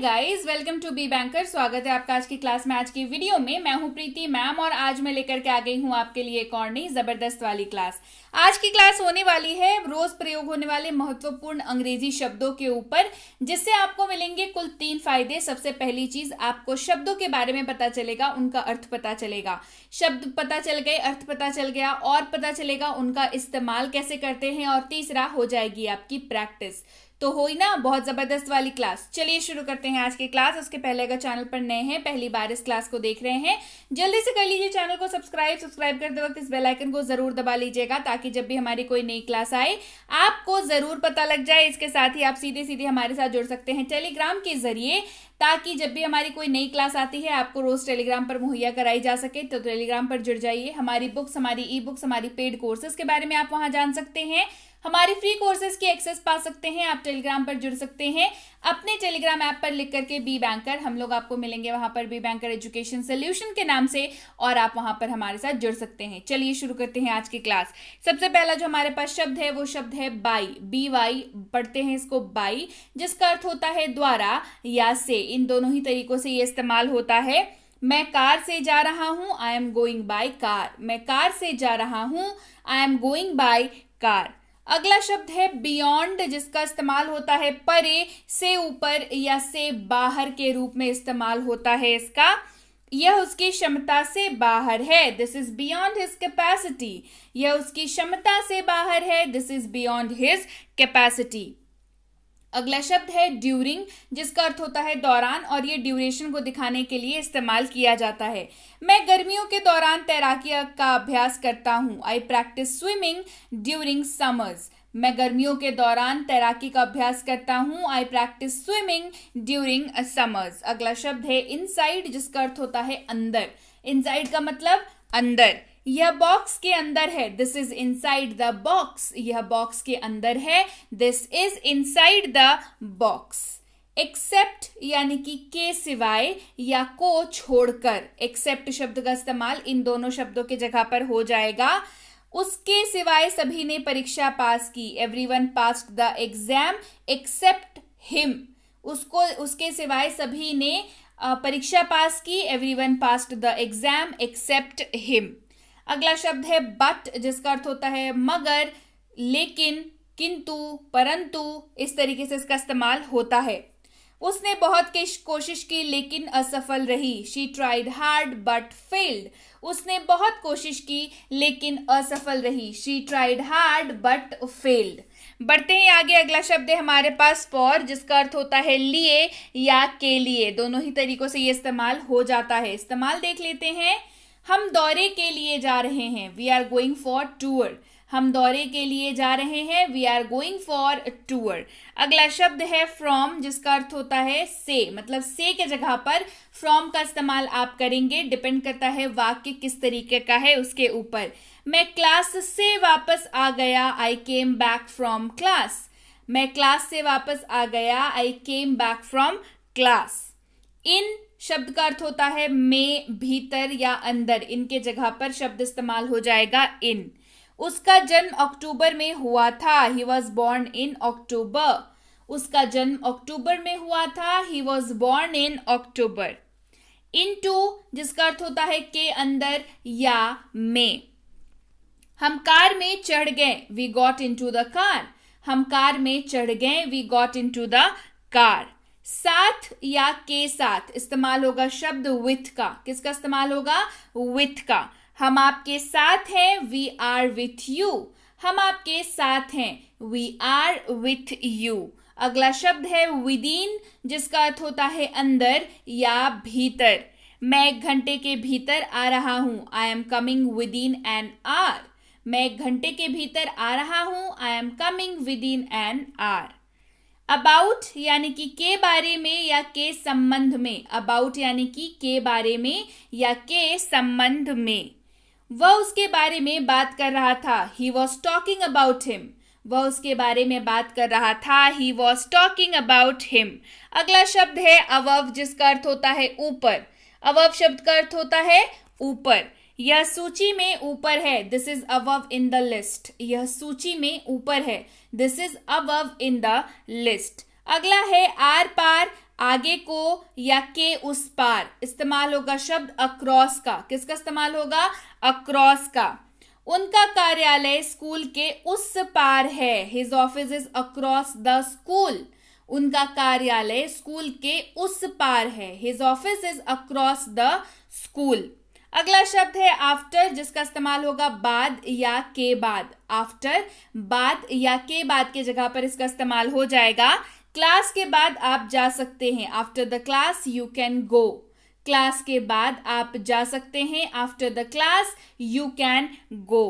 Guys, welcome to be banker. स्वागत है आपका आज की क्लास में। आज की वीडियो में मैं हूं प्रीति मैम और आज मैं लेकर के आ गई हूं आपके लिए एक और नई जबरदस्त वाली क्लास। आज की क्लास होने वाली है रोज प्रयोग होने वाले महत्वपूर्ण अंग्रेजी शब्दों के ऊपर, जिससे आपको मिलेंगे कुल 3 फायदे। सबसे पहली चीज, आपको शब्दों के बारे में पता चलेगा, उनका अर्थ पता चलेगा। शब्द पता चल गए, अर्थ पता चल गया और पता चलेगा उनका इस्तेमाल कैसे करते हैं। और तीसरा, हो जाएगी आपकी प्रैक्टिस। तो हुई ना बहुत जबरदस्त वाली क्लास। चलिए शुरू करते हैं आज की क्लास। उसके पहले अगर चैनल पर नए हैं, पहली बार इस क्लास को देख रहे हैं, जल्दी से कर लीजिए चैनल को सब्सक्राइब करते वक्त इस बेल आइकन को जरूर दबा लीजिएगा, ताकि जब भी हमारी कोई नई क्लास आए आपको जरूर पता लग जाए। इसके साथ ही आप सीधे सीधे हमारे साथ जुड़ सकते हैं टेलीग्राम के जरिए, ताकि जब भी हमारी कोई नई क्लास आती है आपको रोज टेलीग्राम पर मुहैया कराई जा सके। तो टेलीग्राम पर जुड़ जाइए। हमारी बुक्स, हमारी ई बुक्स, हमारी पेड कोर्सेज के बारे में आप वहां जान सकते हैं। हमारी फ्री कोर्सेज की एक्सेस पा सकते हैं। आप टेलीग्राम पर जुड़ सकते हैं अपने टेलीग्राम ऐप पर लिख करके बी बैंकर। हम लोग आपको मिलेंगे वहां पर बी बैंकर एजुकेशन सोल्यूशन के नाम से, और आप वहां पर हमारे साथ जुड़ सकते हैं। चलिए शुरू करते हैं आज की क्लास। सबसे पहला जो हमारे पास शब्द है वो शब्द है बाई। बी वाई पढ़ते हैं इसको, बाई, जिसका अर्थ होता है द्वारा या से। इन दोनों ही तरीकों से ये इस्तेमाल होता है। मैं कार से जा रहा हूं, I am going by car. मैं कार से जा रहा हूं, I am going by car. अगला शब्द है बियॉन्ड, जिसका इस्तेमाल होता है परे, से ऊपर या से बाहर के रूप में इस्तेमाल होता है इसका। यह उसकी क्षमता से बाहर है, this is beyond his capacity. यह उसकी क्षमता से बाहर है, this is beyond his capacity. अगला शब्द है ड्यूरिंग, जिसका अर्थ होता है दौरान, और ये ड्यूरेशन को दिखाने के लिए इस्तेमाल किया जाता है। मैं गर्मियों के दौरान तैराकी का अभ्यास करता हूँ, आई प्रैक्टिस स्विमिंग ड्यूरिंग समर्स। मैं गर्मियों के दौरान तैराकी का अभ्यास करता हूँ, आई प्रैक्टिस स्विमिंग ड्यूरिंग समर्स। अगला शब्द है इनसाइड, जिसका अर्थ होता है अंदर। इनसाइड का मतलब अंदर। यह बॉक्स के अंदर है, this is inside the box. यह बॉक्स के अंदर है, this is inside the box. Except यानी कि के सिवाय या को छोड़कर। एक्सेप्ट शब्द का इस्तेमाल इन दोनों शब्दों के जगह पर हो जाएगा। उसके सिवाय सभी ने परीक्षा पास की, everyone passed the exam except him. उसके सिवाय सभी ने परीक्षा पास की, everyone passed the exam except him. अगला शब्द है बट, जिसका अर्थ होता है मगर, लेकिन, किंतु, परंतु। इस तरीके से इसका इस्तेमाल होता है। उसने बहुत कोशिश की लेकिन असफल रही, she tried hard but failed. उसने बहुत कोशिश की लेकिन असफल रही, she tried hard but failed. बढ़ते हैं आगे। अगला शब्द है हमारे पास फॉर, जिसका अर्थ होता है लिए या के लिए। दोनों ही तरीकों से ये इस्तेमाल हो जाता है। इस्तेमाल देख लेते हैं। हम दौरे के लिए जा रहे हैं, we are going for tour. हम दौरे के लिए जा रहे हैं, we are going for tour. अगला शब्द है फ्रॉम, जिसका अर्थ होता है से, मतलब से के जगह पर फ्रॉम का इस्तेमाल आप करेंगे। डिपेंड करता है वाक्य किस तरीके का है उसके ऊपर। मैं क्लास से वापस आ गया, आई केम बैक फ्रॉम क्लास। मैं क्लास से वापस आ गया, आई केम बैक फ्रॉम क्लास। इन शब्द का अर्थ होता है में, भीतर या अंदर। इनके जगह पर शब्द इस्तेमाल हो जाएगा इन। उसका जन्म अक्टूबर में हुआ था, ही वॉज बोर्न इन अक्टूबर। उसका जन्म अक्टूबर में हुआ था, he was born in October. Into, जिसका अर्थ होता है के अंदर या में। हम कार में चढ़ गए, we got into the car. हम कार में चढ़ गए, we got into the car. साथ या के साथ इस्तेमाल होगा शब्द विथ का। किसका इस्तेमाल होगा? विथ का। हम आपके साथ हैं, वी आर विथ यू। हम आपके साथ हैं, वी आर विथ यू। अगला शब्द है विदिन, जिसका अर्थ होता है अंदर या भीतर। मैं 1 घंटे के भीतर आ रहा हूं, I am coming with in an hour. मैं 1 घंटे के भीतर आ रहा हूं, I am coming with in an hour. About यानी कि के बारे में या के संबंध में। अबाउट यानी कि के बारे में या के संबंध में। वह उसके बारे में बात कर रहा था, he was talking about him. वह उसके बारे में बात कर रहा था, he was talking about him. अगला शब्द है अबव, जिसका अर्थ होता है ऊपर। अबव शब्द का अर्थ होता है ऊपर। यह सूची में ऊपर है, this is above in the list. यह सूची में ऊपर है, this is above in the list. अगला है आर पार, आगे को या के उस पार, इस्तेमाल होगा शब्द अक्रॉस का। किसका इस्तेमाल होगा? अक्रॉस का। उनका कार्यालय स्कूल के उस पार है। His office is across the school. उनका कार्यालय स्कूल के उस पार है। His office is across the school. अगला शब्द है आफ्टर, जिसका इस्तेमाल होगा बाद या के बाद। आफ्टर, बाद या के बाद की जगह पर इसका इस्तेमाल हो जाएगा। क्लास के बाद आप जा सकते हैं। After the class you can go. Class के बाद आप जा सकते हैं। After the class you can go.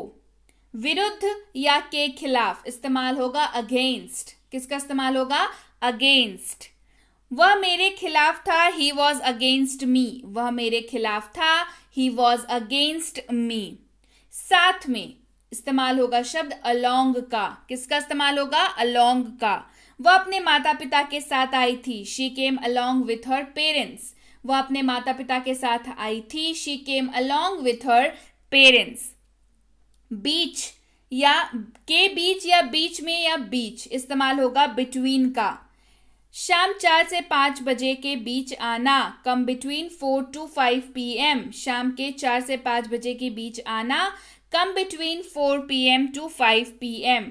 विरुद्ध या के खिलाफ, इस्तेमाल होगा अगेंस्ट। किसका इस्तेमाल होगा? अगेंस्ट। वह मेरे खिलाफ था। He was against me. वह मेरे खिलाफ था। He was against me. साथ में, इस्तेमाल होगा शब्द अलोंग का। किसका इस्तेमाल होगा? अलोंग का। वह अपने माता पिता के साथ आई थी। She came along with her parents. वह अपने माता पिता के साथ आई थी। She came along with her parents. बीच या के बीच या बीच में या बीच, इस्तेमाल होगा बिटवीन का। शाम 4 से 5 बजे के बीच आना। Come between 4 to 5 PM। शाम के 4 से 5 बजे के बीच आना। Come between 4 PM to 5 PM।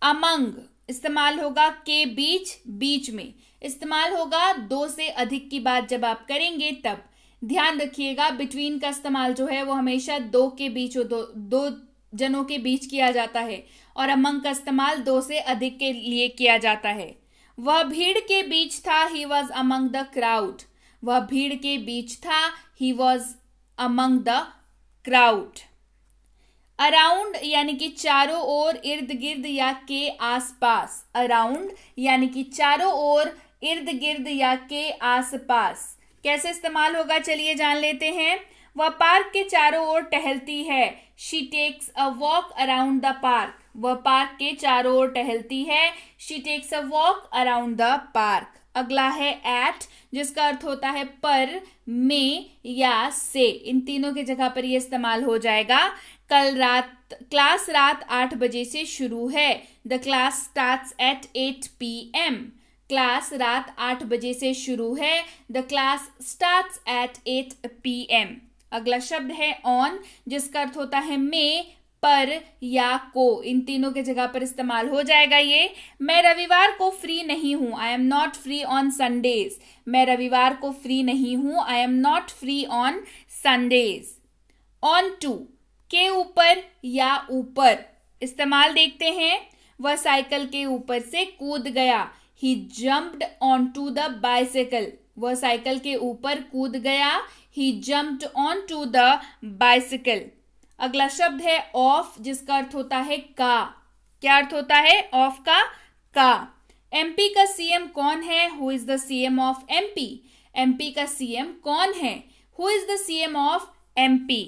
Among, इस्तेमाल होगा के बीच, बीच में। इस्तेमाल होगा दो से अधिक की बात जब आप करेंगे तब। ध्यान रखिएगा, बिटवीन का इस्तेमाल जो है वो हमेशा दो के बीच, दो जनों के बीच किया जाता है, और अमंग का इस्तेमाल दो से अधिक के लिए किया जाता है। वह भीड़ के बीच था। He was among the crowd. वह भीड़ के बीच था। He was among the crowd. Around यानी कि चारों ओर, इर्द गिर्द या के आसपास। अराउंड यानी कि चारों ओर, इर्द गिर्द या के आसपास। कैसे इस्तेमाल होगा चलिए जान लेते हैं। वह पार्क के चारों ओर टहलती है। She takes a walk around the park. वह पार्क के चारों ओर टहलती है। She takes a walk around the park. अगला है एट, जिसका अर्थ होता है पर, में या से। इन तीनों की जगह पर यह इस्तेमाल हो जाएगा। क्लास रात 8 बजे से शुरू है। The class starts at 8 PM। Class रात 8 बजे से शुरू है। The class starts at 8 PM। अगला शब्द है ऑन, जिसका अर्थ होता है में, पर या को। इन तीनों के जगह पर इस्तेमाल हो जाएगा ये। मैं रविवार को फ्री नहीं हूं। I am not free on Sundays. मैं रविवार को फ्री नहीं हूं। I am not free on Sundays. On to, के ऊपर या ऊपर, इस्तेमाल देखते हैं। वह साइकिल के ऊपर से कूद गया। He jumped on to the bicycle. वह साइकिल के ऊपर कूद गया। He jumped on to the bicycle. अगला शब्द है ऑफ, जिसका अर्थ होता है का। क्या अर्थ होता है ऑफ का? MP का CM कौन है? Who is the CM of MP? MP का CM कौन है? Who is the CM of MP?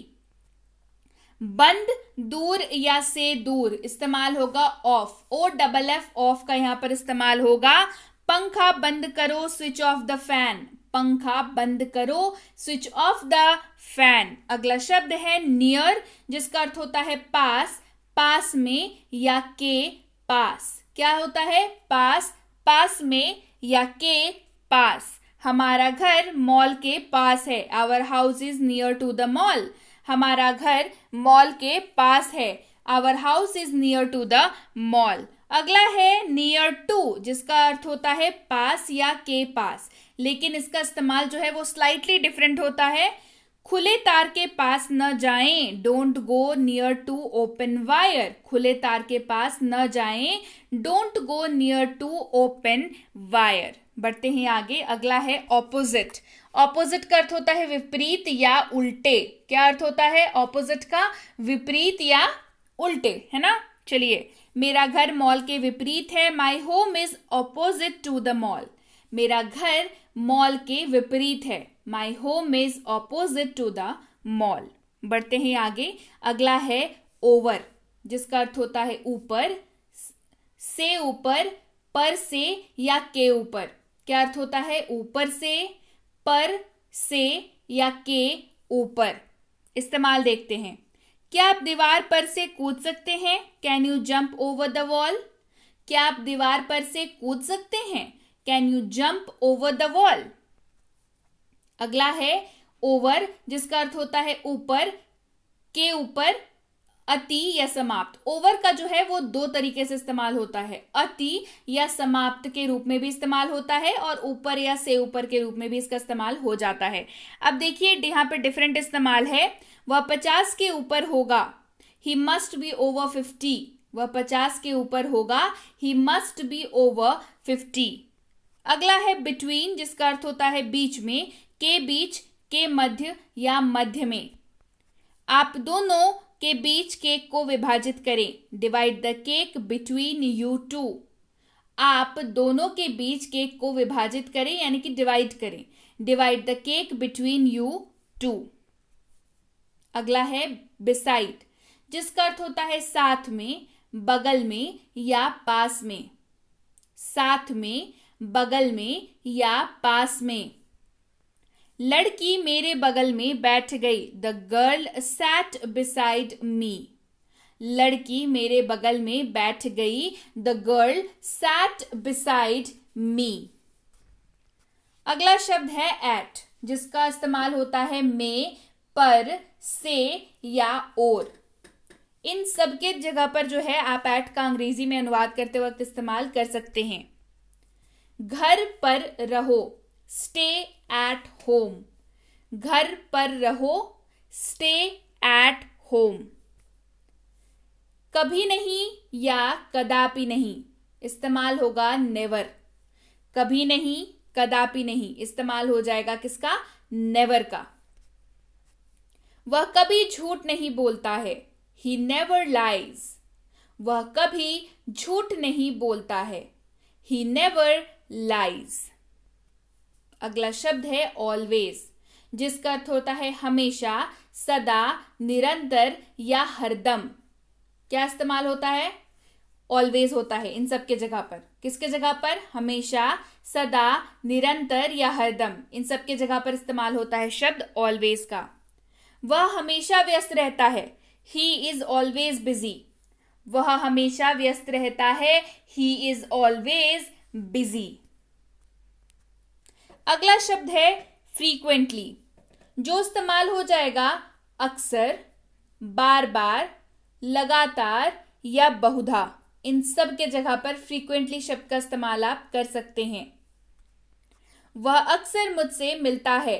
बंद, दूर या से दूर, इस्तेमाल होगा ऑफ। OFF ऑफ का यहां पर इस्तेमाल होगा। पंखा बंद करो, स्विच ऑफ द फैन। पंखा बंद करो, स्विच ऑफ द फैन। अगला शब्द है नियर, जिसका अर्थ होता है पास, पास में या के पास। क्या होता है? पास, पास में या के पास। हमारा घर मॉल के पास है। Our house is near to the mall. हमारा घर मॉल के पास है। Our house is near to the mall. अगला है नियर टू, जिसका अर्थ होता है पास या के पास, लेकिन इसका इस्तेमाल जो है वो स्लाइटली डिफरेंट होता है। खुले तार के पास न जाएं। Don't go near to open wire. खुले तार के पास न जाएं। Don't go near to open wire. बढ़ते हैं आगे। अगला है ऑपोजिट। ऑपोजिट का अर्थ होता है विपरीत या उल्टे। क्या अर्थ होता है ऑपोजिट का? विपरीत या उल्टे, है ना। चलिए, मेरा घर मॉल के विपरीत है। My home is opposite to the mall. मेरा घर मॉल के विपरीत है। My home is opposite to the mall. बढ़ते हैं आगे। अगला है ओवर, जिसका अर्थ होता है ऊपर, से ऊपर, पर से या के ऊपर। क्या अर्थ होता है? ऊपर से, पर से या के ऊपर। इस्तेमाल देखते हैं। क्या आप दीवार पर से कूद सकते हैं? Can you jump over the wall? क्या आप दीवार पर से कूद सकते हैं? Can you jump over the wall. अगला है ओवर, जिसका अर्थ होता है ऊपर, के ऊपर, अति या समाप्त। ओवर का जो है वो दो तरीके से इस्तेमाल होता है, अति या समाप्त के रूप में भी इस्तेमाल होता है और ऊपर या से ऊपर के रूप में भी इसका इस्तेमाल हो जाता है। अब देखिए यहाँ पे डिफरेंट इस्तेमाल है। वह 50 के ऊपर होगा, ही मस्ट बी ओवर 50। वह 50 के ऊपर होगा, ही मस्ट बी ओवर 50। अगला है बिटवीन, जिसका अर्थ होता है बीच में, के बीच, के मध्य या मध्य में। आप दोनों के बीच केक को विभाजित करें, divide the cake between you two. आप दोनों के बीच केक को विभाजित करें यानी कि डिवाइड करें, divide the cake between you two. अगला है बिसाइड, जिसका अर्थ होता है साथ में, बगल में या पास में। साथ में, बगल में या पास में। लड़की मेरे बगल में बैठ गई, the girl sat beside me. लड़की मेरे बगल में बैठ गई, the girl sat beside me. अगला शब्द है एट, जिसका इस्तेमाल होता है में, पर, से या और। इन सब के जगह पर जो है आप एट का अंग्रेजी में अनुवाद करते वक्त इस्तेमाल कर सकते हैं। घर पर रहो, स्टे एट होम। घर पर रहो, स्टे एट होम। कभी नहीं या कदापि नहीं, इस्तेमाल होगा नेवर। कभी नहीं, कदापि नहीं, इस्तेमाल हो जाएगा किसका? नेवर का। वह कभी झूठ नहीं बोलता है, ही नेवर लाइज। वह कभी झूठ नहीं बोलता है, ही नेवर लाइज। अगला शब्द है ऑलवेज, जिसका अर्थ होता है हमेशा, सदा, निरंतर या हरदम। क्या इस्तेमाल होता है? ऑलवेज होता है इन सब के जगह पर। किसके जगह पर? हमेशा, सदा, निरंतर या हरदम, इन सब के जगह पर इस्तेमाल होता है शब्द ऑलवेज का। वह हमेशा व्यस्त रहता है, ही इज ऑलवेज बिजी। वह हमेशा व्यस्त रहता है, ही इज ऑलवेज बिजी। अगला शब्द है फ्रीक्वेंटली, जो इस्तेमाल हो जाएगा अक्सर, बार बार, लगातार या बहुधा। इन सब के जगह पर फ्रीक्वेंटली शब्द का इस्तेमाल आप कर सकते हैं। वह अक्सर मुझसे मिलता है,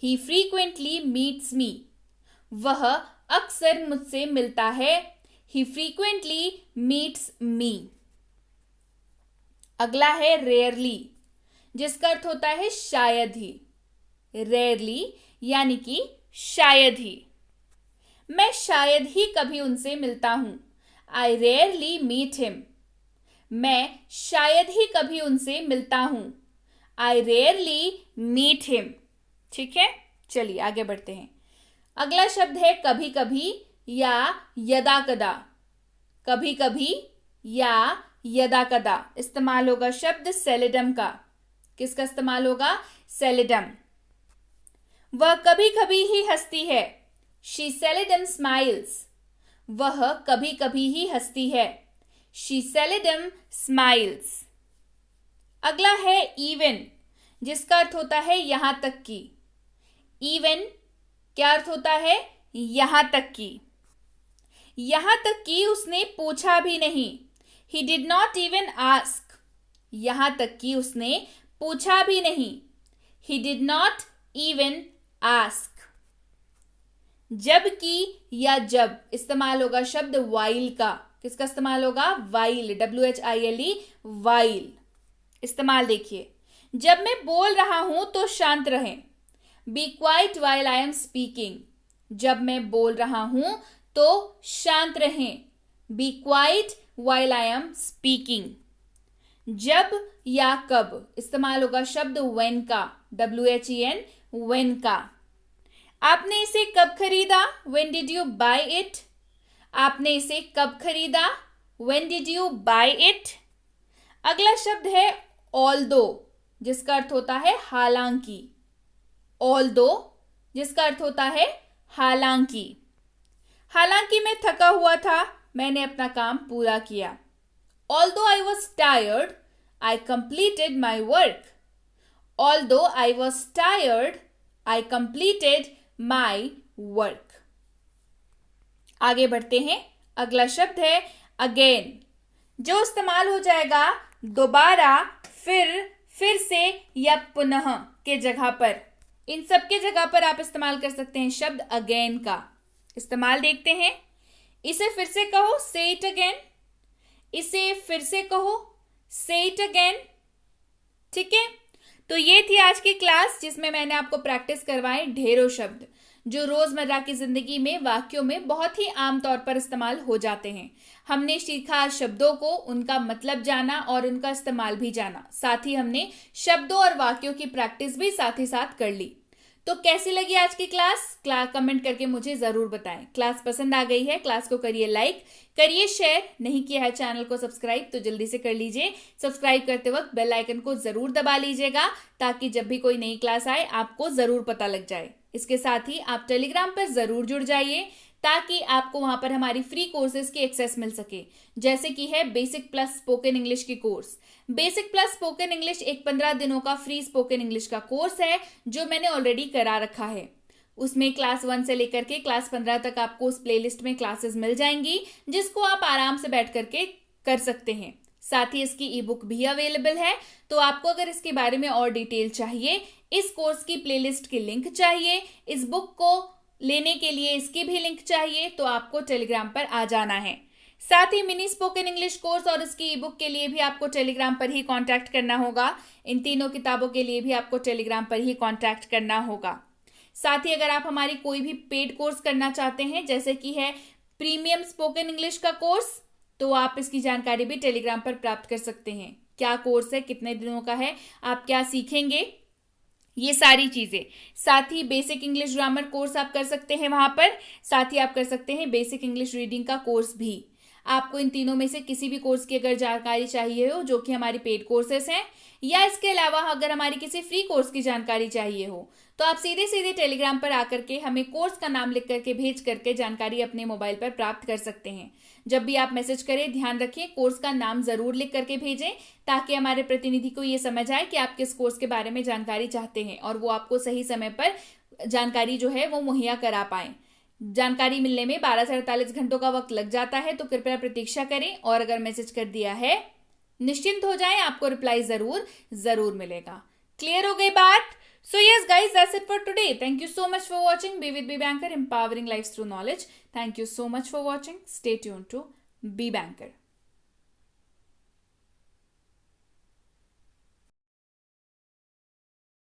ही फ्रीक्वेंटली मीट्स मी। वह अक्सर मुझसे मिलता है, ही फ्रीक्वेंटली मीट्स मी। अगला है रेयरली, जिसका अर्थ होता है शायद ही। रेयरली यानी कि शायद ही। मैं शायद ही कभी उनसे मिलता हूं, आई रेयरली मीट हिम। मैं शायद ही कभी उनसे मिलता हूं, आई रेयरली मीट हिम। ठीक है, चलिए आगे बढ़ते हैं। अगला शब्द है कभी कभी या यदा कदा। कभी कभी या यदा कदा इस्तेमाल होगा शब्द सेलेडम का। किसका इस्तेमाल होगा? सेलेडम। वह कभी कभी ही हंसती है, शी सेलेडम स्माइल्स। वह कभी कभी ही हंसती है, शी सेलेडम स्माइल्स। अगला है इवन, जिसका अर्थ होता है यहां तक की। इवन क्या अर्थ होता है? यहां तक की। यहां तक कि उसने पूछा भी नहीं, he did not even ask. यहां तक कि उसने पूछा भी नहीं, he did not even ask. जबकि या जब इस्तेमाल होगा शब्द वाइल का। किसका इस्तेमाल होगा? While, WHILE, while. इस्तेमाल देखिए, जब मैं बोल रहा हूं तो शांत रहें, be quiet while I am speaking. जब मैं बोल रहा हूं तो शांत रहें, be quiet while I am speaking. जब या कब इस्तेमाल होगा शब्द व्हेन का, WHEN, व्हेन का। आपने इसे कब खरीदा? When did you buy it? आपने इसे कब खरीदा? When did you buy it? अगला शब्द है although, जिसका अर्थ होता है हालांकि। although जिसका अर्थ होता है हालांकि। हालांकि मैं थका हुआ था, मैंने अपना काम पूरा किया। Although I was tired, I completed my work. Although I was tired, I completed my work. आगे बढ़ते हैं. अगला शब्द है again, जो इस्तेमाल हो जाएगा दोबारा, फिर से या पुनः के जगह पर. इन सब के जगह पर आप इस्तेमाल कर सकते हैं शब्द अगेन का. इस्तेमाल देखते हैं. इसे फिर से कहो, से इट अगेन. इसे फिर से कहो, से इट अगेन. ठीक है. तो ये थी आज की क्लास जिसमें मैंने आपको प्रैक्टिस करवाए ढेरों शब्द जो रोजमर्रा की जिंदगी में वाक्यों में बहुत ही आम तौर पर इस्तेमाल हो जाते हैं. हमने सीखा शब्दों को, उनका मतलब जाना और उनका इस्तेमाल भी जाना. साथ ही हमने शब्दों और वाक्यों की प्रैक्टिस भी साथ ही साथ कर ली. तो कैसी लगी आज की क्लास कमेंट करके मुझे जरूर बताएं. क्लास पसंद आ गई है, क्लास को करिए लाइक, करिए शेयर. नहीं किया है चैनल को सब्सक्राइब तो जल्दी से कर लीजिए. सब्सक्राइब करते वक्त बेल आइकन को जरूर दबा लीजिएगा ताकि जब भी कोई नई क्लास आए आपको जरूर पता लग जाए. इसके साथ ही आप टेलीग्राम पर जरूर जुड़ जाइए ताकि आपको वहां पर हमारी फ्री कोर्सेज की एक्सेस मिल सके, जैसे कि है बेसिक प्लस स्पोकन इंग्लिश की course. Basic plus spoken English एक 15 दिनों का फ्री स्पोकन इंग्लिश का कोर्स है जो मैंने ऑलरेडी करा रखा है. उसमें क्लास 1 से लेकर के क्लास 15 तक आपको उस प्लेलिस्ट में क्लासेस मिल जाएंगी जिसको आप आराम से बैठ करके कर सकते हैं. साथ ही इसकी ई बुक भी अवेलेबल है. तो आपको अगर इसके बारे में और डिटेल चाहिए, इस कोर्स की प्लेलिस्ट की लिंक चाहिए, इस बुक को लेने के लिए इसकी भी लिंक चाहिए, तो आपको टेलीग्राम पर आ जाना है. साथ ही मिनी स्पोकन इंग्लिश कोर्स और इसकी ई बुक के लिए भी आपको टेलीग्राम पर ही कांटेक्ट करना होगा. इन तीनों किताबों के लिए भी आपको टेलीग्राम पर ही कांटेक्ट करना होगा. साथ ही अगर आप हमारी कोई भी पेड कोर्स करना चाहते हैं, जैसे कि है प्रीमियम स्पोकन इंग्लिश का कोर्स, तो आप इसकी जानकारी भी टेलीग्राम पर प्राप्त कर सकते हैं. क्या कोर्स है, कितने दिनों का है, आप क्या सीखेंगे, ये सारी चीजें. साथ ही बेसिक इंग्लिश ग्रामर कोर्स आप कर सकते हैं वहां पर. साथ ही आप कर सकते हैं बेसिक इंग्लिश रीडिंग का कोर्स भी. आपको इन तीनों में से किसी भी कोर्स की अगर जानकारी चाहिए हो जो कि हमारी पेड कोर्सेस हैं, या इसके अलावा अगर हमारी किसी फ्री कोर्स की जानकारी चाहिए हो, तो आप सीधे सीधे टेलीग्राम पर आकर के हमें कोर्स का नाम लिख करके भेज करके जानकारी अपने मोबाइल पर प्राप्त कर सकते हैं. जब भी आप मैसेज करें ध्यान रखिए कोर्स का नाम जरूर लिख करके भेजें ताकि हमारे प्रतिनिधि को ये समझ आए कि आप किस कोर्स के बारे में जानकारी चाहते हैं और वो आपको सही समय पर जानकारी जो है वो मुहैया करा पाए. जानकारी मिलने में 12 से 48 घंटों का वक्त लग जाता है, तो कृपया प्रतीक्षा करें और अगर मैसेज कर दिया है निश्चिंत हो जाएं, आपको रिप्लाई जरूर मिलेगा. क्लियर हो गई बात? So yes guys, that's it for today. Thank you so much for watching. Be with Be Banker, empowering lives through knowledge. Thank you so much for watching. Stay tuned to Be Banker.